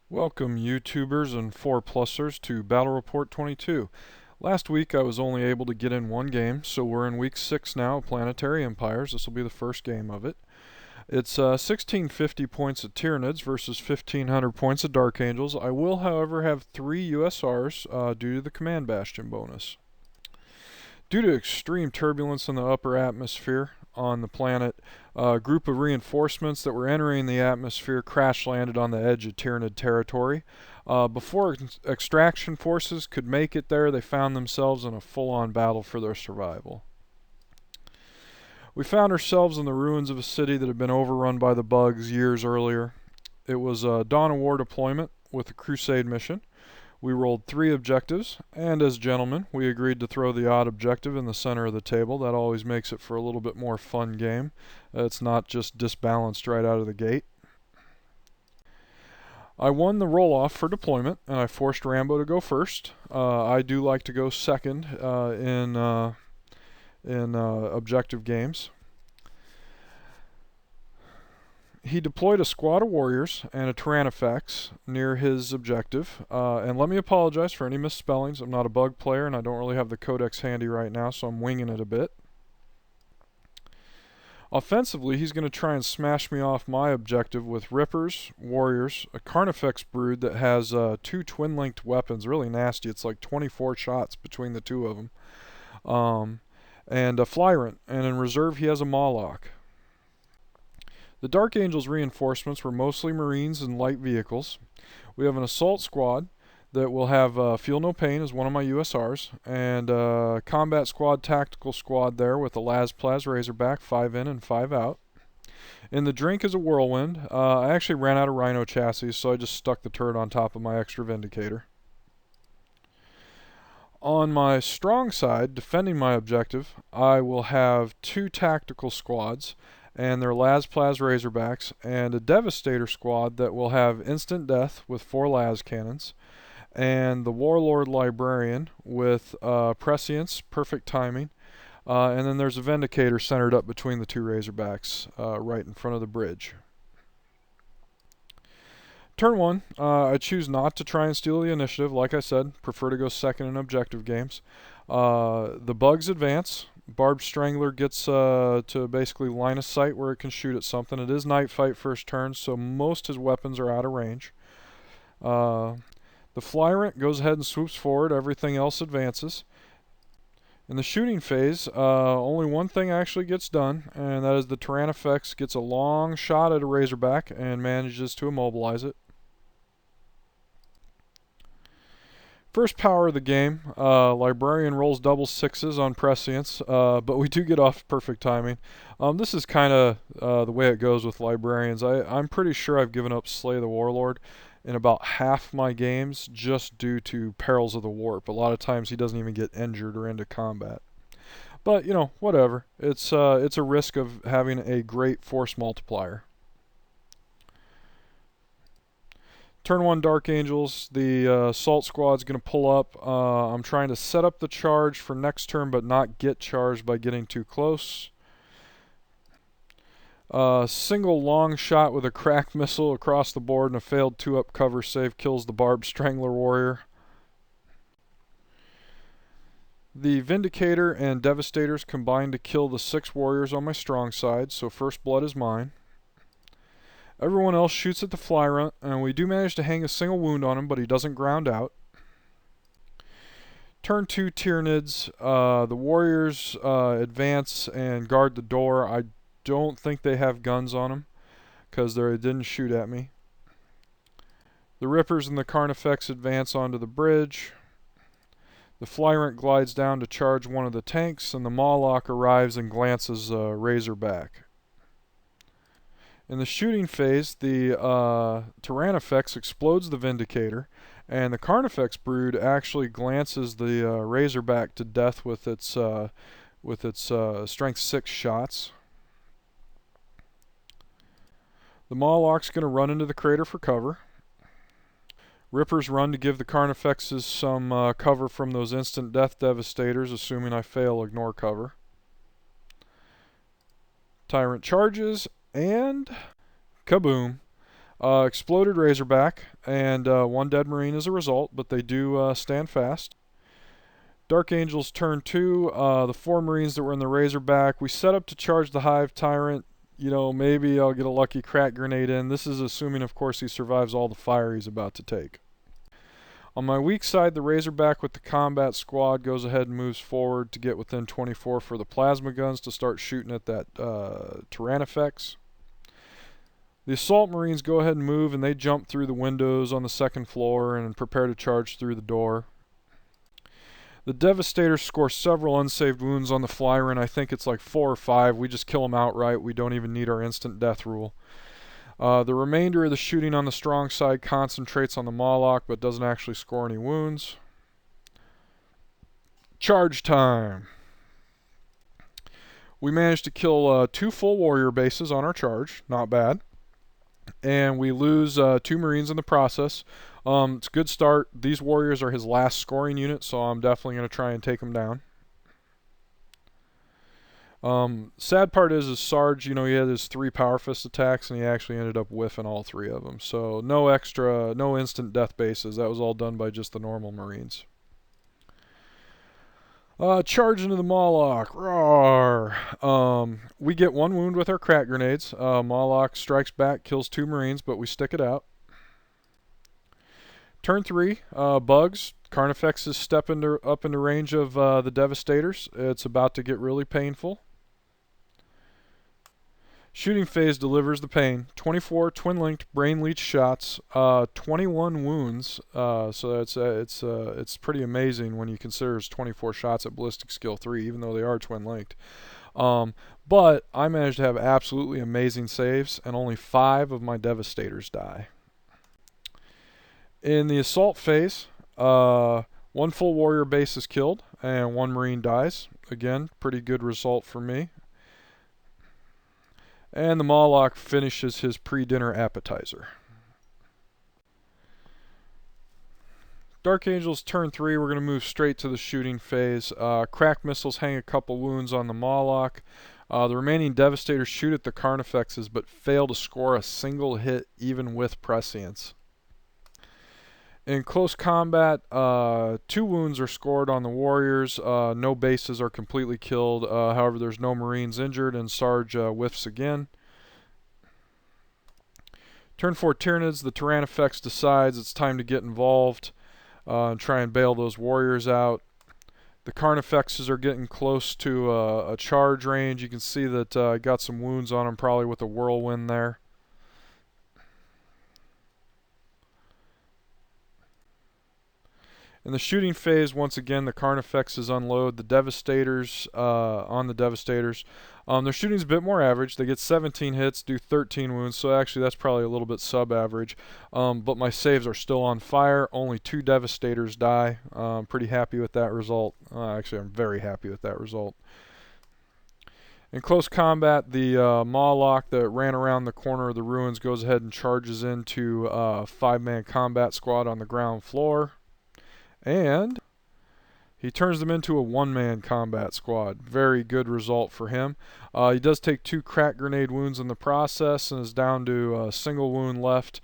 Welcome YouTubers and 4-plussers to Battle Report 22. Last week I was only able to get in one game, so we're in week 6 now of Planetary Empires. This will be the first game of it. It's 1650 points at Tyranids versus 1500 points at Dark Angels. I will, however, have 3 USRs due to the Command Bastion bonus. Due to extreme turbulence in the upper atmosphere on the planet, a group of reinforcements that were entering the atmosphere crash landed on the edge of Tyranid territory. Before extraction forces could make it there, they found themselves in a full-on battle for their survival. We found ourselves in the ruins of a city that had been overrun by the bugs years earlier. It was a Dawn of War deployment with a Crusade mission. We rolled 3 objectives, and as gentlemen, we agreed to throw the odd objective in the center of the table. That always makes it for a little bit more fun game. It's not just disbalanced right out of the gate. I won the roll-off for deployment, and I forced Rambo to go first. I do like to go second in objective games. He deployed a squad of warriors and a Tyranids near his objective. And let me apologize for any misspellings. I'm not a bug player and I don't really have the codex handy right now, so I'm winging it a bit. Offensively, he's going to try and smash me off my objective with Rippers, Warriors, a Carnifex brood that has 2 twin-linked weapons, really nasty. It's like 24 shots between the 2 of them. And a Flyrant, and in reserve he has a Mawloc. The Dark Angels reinforcements were mostly Marines and light vehicles. We have an assault squad that will have Feel No Pain as one of my USRs, and a combat squad, tactical squad there with a Las-Plaz Razorback, 5 in and 5 out. In the drink is a Whirlwind. I actually ran out of Rhino chassis, so I just stuck the turret on top of my extra Vindicator. On my strong side, defending my objective, I will have 2 tactical squads and their Las-Plaz Razorbacks, and a Devastator squad that will have instant death with 4 Las cannons, and the Warlord Librarian with Prescience, perfect timing, and then there's a Vindicator centered up between the 2 Razorbacks right in front of the bridge. Turn 1, I choose not to try and steal the initiative. Like I said, prefer to go second in objective games. The bugs advance. Barbed Strangler gets to basically line of sight where it can shoot at something. It is night fight first turn, so most his weapons are out of range. The Flyrant goes ahead and swoops forward. Everything else advances. In the shooting phase, only one thing actually gets done, and that is the Tyranids gets a long shot at a Razorback and manages to immobilize it. First power of the game, Librarian rolls double 6s on Prescience, but we do get off perfect timing. This is kind of the way it goes with Librarians. I'm pretty sure I've given up Slay the Warlord in about half my games just due to perils of the warp. A lot of times he doesn't even get injured or into combat. But, you know, whatever. It's a risk of having a great force multiplier. Turn 1 Dark Angels, the assault squad's going to pull up. I'm trying to set up the charge for next turn but not get charged by getting too close. Single long shot with a cracked missile across the board and a failed 2-up cover save kills the Barbed Strangler Warrior. The Vindicator and Devastators combine to kill the 6 warriors on my strong side, so first blood is mine. Everyone else shoots at the Flyrant, and we do manage to hang a single wound on him, but he doesn't ground out. Turn 2 Tyranids. The warriors advance and guard the door. I don't think they have guns on them, because they didn't shoot at me. The Rippers and the Carnifex advance onto the bridge. The Flyrant glides down to charge one of the tanks, and the Mawloc arrives and glances Razorback. In the shooting phase, the Tyranids explodes the Vindicator, and the Carnifex brood actually glances the Razorback to death with its strength 6 shots. The Mawloc's going to run into the crater for cover. Rippers run to give the Carnifexes some cover from those instant death devastators, assuming I fail, ignore cover. Tyrant charges, and kaboom. Exploded Razorback, and one dead Marine as a result, but they do stand fast. Dark Angels turn 2, the 4 Marines that were in the Razorback. We set up to charge the Hive Tyrant. You know, maybe I'll get a lucky crack grenade in. This is assuming, of course, he survives all the fire he's about to take. On my weak side, the Razorback with the combat squad goes ahead and moves forward to get within 24 for the plasma guns to start shooting at that Tyrannifex. The Assault Marines go ahead and move, and they jump through the windows on the 2nd floor and prepare to charge through the door. The Devastators score several unsaved wounds on the Flyer, I think it's like 4 or 5. We just kill them outright. We don't even need our instant death rule. The remainder of the shooting on the strong side concentrates on the Moloch, but doesn't actually score any wounds. Charge time. We managed to kill 2 full warrior bases on our charge. Not bad. And we lose 2 Marines in the process. It's a good start. These warriors are his last scoring unit, so I'm definitely going to try and take him down. Sad part is Sarge, you know, he had his 3 Power Fist attacks, and he actually ended up whiffing all 3 of them. So no instant death bases. That was all done by just the normal Marines. Charge into the Moloch. Roar! We get 1 wound with our crack grenades. Moloch strikes back, kills 2 Marines, but we stick it out. Turn 3, Bugs. Carnifex is stepping up into range of the Devastators. It's about to get really painful. Shooting phase delivers the pain. 24 twin-linked brain leech shots, 21 wounds. So it's pretty amazing when you consider it's 24 shots at ballistic skill 3, even though they are twin-linked. But I managed to have absolutely amazing saves, and only 5 of my Devastators die. In the assault phase, 1 full warrior base is killed, and 1 Marine dies. Again, pretty good result for me. And the Moloch finishes his pre-dinner appetizer. Dark Angels turn 3, we're going to move straight to the shooting phase. Crack missiles hang a couple wounds on the Moloch. The remaining Devastators shoot at the Carnifexes, but fail to score a single hit even with prescience. In close combat, 2 wounds are scored on the Warriors. No bases are completely killed. However, there's no Marines injured, and Sarge whiffs again. Turn 4 Tyranids, the Tyrannifex decides it's time to get involved and try and bail those Warriors out. The Carnifexes are getting close to a charge range. You can see that I got some wounds on them, probably with a whirlwind there. In the shooting phase, once again, the Carnifexes unload the Devastators on the Devastators. Their shooting's a bit more average. They get 17 hits, do 13 wounds, so actually that's probably a little bit sub-average. But my saves are still on fire. Only 2 Devastators die. I'm pretty happy with that result. Actually, I'm very happy with that result. In close combat, the Moloch that ran around the corner of the ruins goes ahead and charges into a 5-man combat squad on the ground floor. And he turns them into a 1-man combat squad. Very good result for him. He does take 2 crack grenade wounds in the process and is down to a single wound left.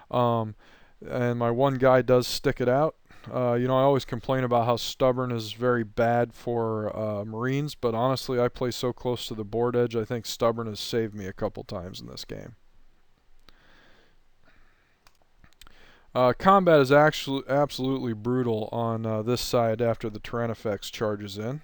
And my one guy does stick it out. You know, I always complain about how stubborn is very bad for Marines, but honestly, I play so close to the board edge, I think stubborn has saved me a couple times in this game. Combat is actually absolutely brutal on this side after the Tyrannifex charges in.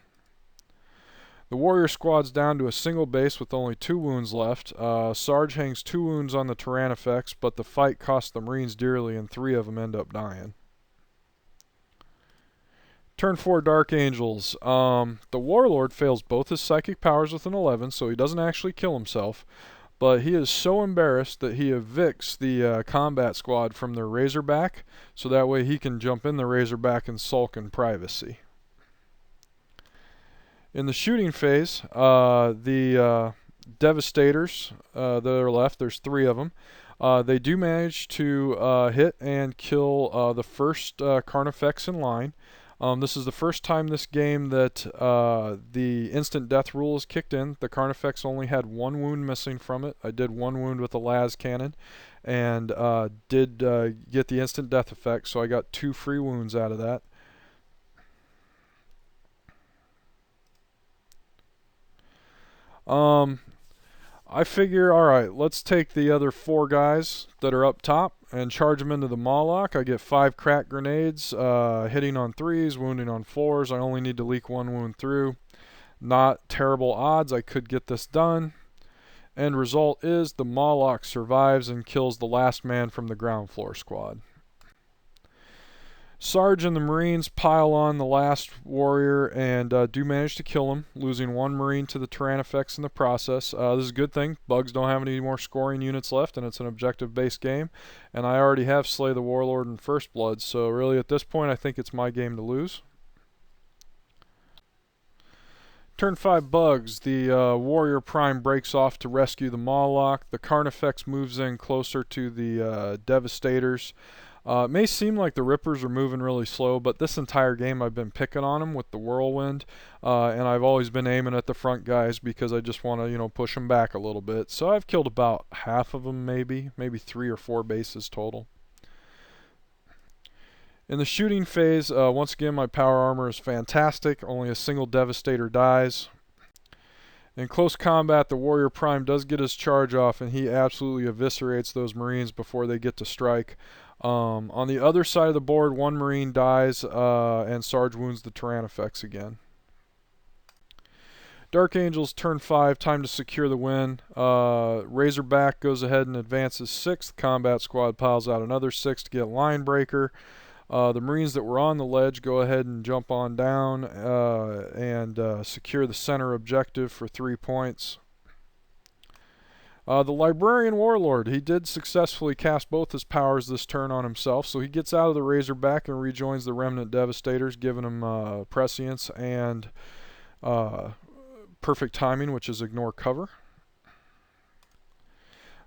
The Warrior squad's down to a single base with only 2 wounds left. Sarge hangs 2 wounds on the Tyrannifex, but the fight costs the Marines dearly and 3 of them end up dying. Turn 4 Dark Angels. The Warlord fails both his psychic powers with an 11, so he doesn't actually kill himself. But he is so embarrassed that he evicts the combat squad from their Razorback, so that way he can jump in the Razorback and sulk in privacy. In the shooting phase, the Devastators that are left, there's 3 of them, they do manage to hit and kill the first Carnifex in line. This is the first time this game that the instant death rule is kicked in. The Carnifex only had one wound missing from it. I did one wound with the las cannon and did get the instant death effect, so I got 2 free wounds out of that. I figure, alright, let's take the other 4 guys that are up top and charge them into the Moloch. I get 5 crack grenades, hitting on 3s, wounding on 4s. I only need to leak 1 wound through. Not terrible odds, I could get this done. End result is the Moloch survives and kills the last man from the ground floor squad. Sarge and the Marines pile on the last warrior and do manage to kill him, losing 1 Marine to the Tyranids in the process. This is a good thing. Bugs don't have any more scoring units left, and it's an objective-based game. And I already have Slay the Warlord in First Blood, so really at this point I think it's my game to lose. Turn 5 Bugs. The Warrior Prime breaks off to rescue the Moloch. The Carnifex moves in closer to the Devastators. It may seem like the Rippers are moving really slow, but this entire game I've been picking on them with the Whirlwind, and I've always been aiming at the front guys because I just want to, push them back a little bit. So I've killed about half of them, maybe 3 or 4 bases total. In the shooting phase, once again, my power armor is fantastic. Only a single Devastator dies. In close combat, the Warrior Prime does get his charge off, and he absolutely eviscerates those Marines before they get to strike. On the other side of the board, 1 Marine dies, and Sarge wounds the Tyranids again. Dark Angels turn 5, time to secure the win. Razorback goes ahead and advances 6th. Combat squad piles out another 6 to get line breaker. The Marines that were on the ledge go ahead and jump on down and secure the center objective for 3 points. The Librarian Warlord, he did successfully cast both his powers this turn on himself, so he gets out of the Razorback and rejoins the Remnant Devastators, giving him prescience and perfect timing, which is ignore cover.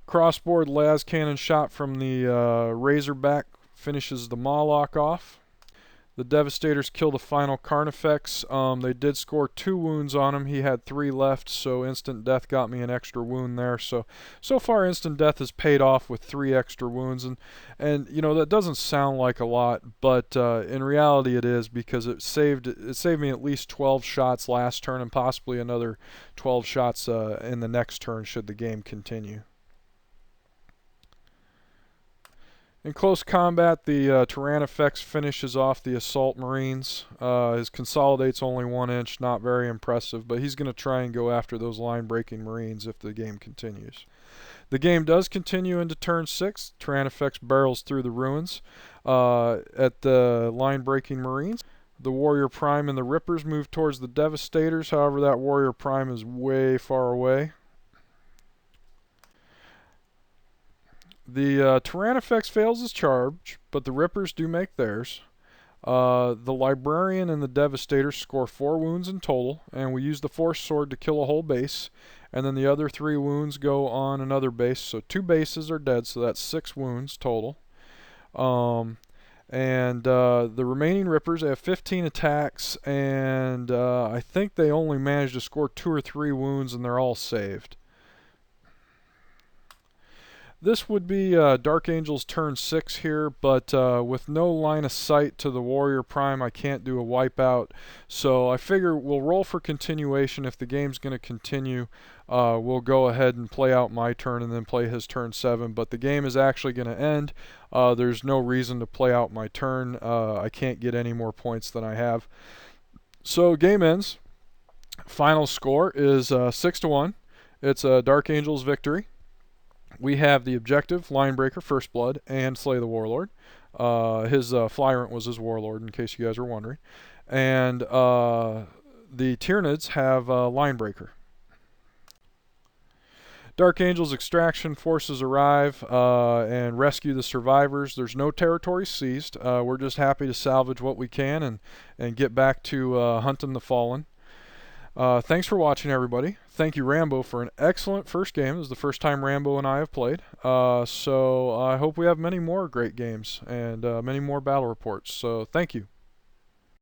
Crossboard las cannon shot from the Razorback finishes the Moloch off. The Devastators kill the final Carnifex. They did score 2 wounds on him. He had 3 left, so instant death got me an extra wound there. So far instant death has paid off with 3 extra wounds, and that doesn't sound like a lot, but in reality it is, because it saved me at least 12 shots last turn and possibly another 12 shots in the next turn should the game continue. In close combat, the Tyranids finishes off the Assault Marines. His consolidate's only 1 inch, not very impressive, but he's going to try and go after those line-breaking Marines if the game continues. The game does continue into turn 6. Tyranids barrels through the ruins at the line-breaking Marines. The Warrior Prime and the Rippers move towards the Devastators, however that Warrior Prime is way far away. The Tyranids fails his charge, but the Rippers do make theirs. The Librarian and the Devastator score 4 wounds in total, and we use the Force Sword to kill a whole base, and then the other 3 wounds go on another base, so 2 bases are dead, so that's 6 wounds total. The remaining Rippers, they have 15 attacks, and I think they only managed to score 2 or 3 wounds, and they're all saved. This would be Dark Angels turn 6 here, but with no line of sight to the Warrior Prime, I can't do a wipeout. So I figure we'll roll for continuation. If the game's going to continue, we'll go ahead and play out my turn and then play his turn 7. But the game is actually going to end. There's no reason to play out my turn. I can't get any more points than I have. So game ends. Final score is 6-1. It's a Dark Angels victory. We have the objective, Linebreaker, First Blood, and Slay the Warlord. His Flyrant was his Warlord, in case you guys are wondering. And the Tyranids have Linebreaker. Dark Angels extraction forces arrive and rescue the survivors. There's no territory seized. We're just happy to salvage what we can and get back to hunting the fallen. Thanks for watching, everybody. Thank you, Rambo, for an excellent first game. This is the first time Rambo and I have played. So I hope we have many more great games and many more battle reports. So thank you.